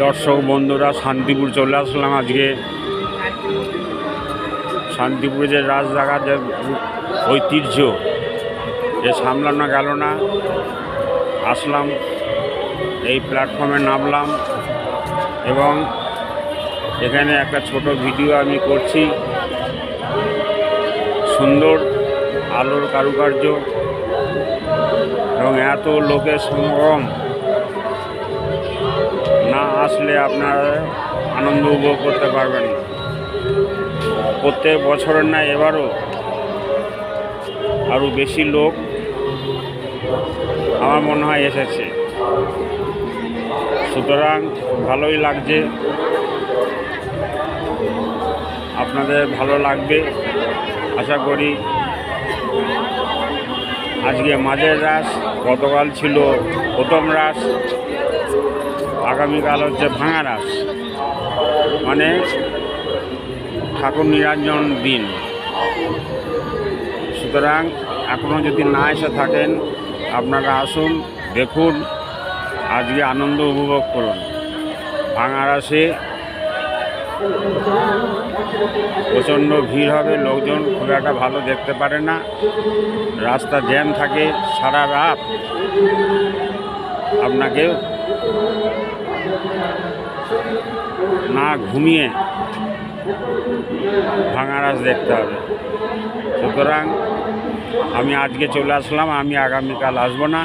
দর্শক বন্ধুরা, শান্তিপুর চলে আসলাম। আজকে শান্তিপুরে যে রাজজাগার যে ঐতিহ্য এ সামলানো গেল না, আসলাম এই প্ল্যাটফর্মে নামলাম এবং এখানে একটা ছোট ভিডিও আমি করছি। সুন্দর আলোর কারুকার্য এবং এত লোকের সমাগম, না আসলে আপনারা আনন্দ উপভোগ করতে পারবেন না। প্রত্যেক বছরের না এবারও আরও বেশি লোক আমার মনে হয় এসেছে, সুতরাং ভালোই লাগছে। আপনাদের ভালো লাগবে আশা করি। আজকে মাঝের রাস, গতকাল ছিল প্রথম রাস, আগামীকাল হচ্ছে ভাঙা রাস, মানে ঠাকুর নিরঞ্জন দিন। সুতরাং এখনও যদি না এসে থাকেন, আপনারা আসুন, দেখুন, আজকে আনন্দ উপভোগ করুন। ভাঙা রাসে প্রচণ্ড ভিড় হবে, লোকজন খুব একটা ভালো দেখতে পারে না, রাস্তা জ্যাম থাকে সারা রাত। আপনাকে না ঘুমিয়ে ভাঙা রাস দেখতে হবে। সুতরাং আমি আজকে চলে আসলাম, আমি আগামীকাল আসবো না।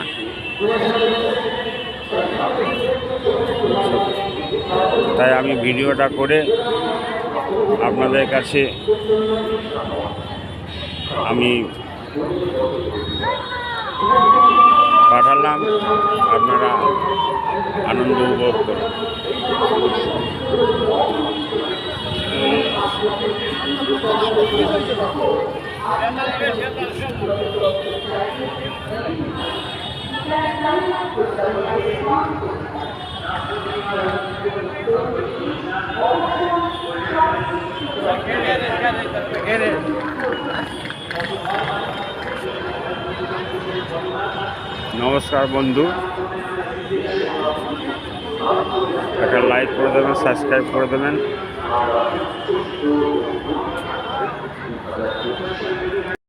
তাই আমি ভিডিওটা করে আপনাদের কাছে আমি পাঠালাম, আপনারা আনন্দ উপভোগ করুন। নমস্কার বন্ধু, একটা লাইক করে দেবেন, সাবস্ক্রাইব করে দেবেন।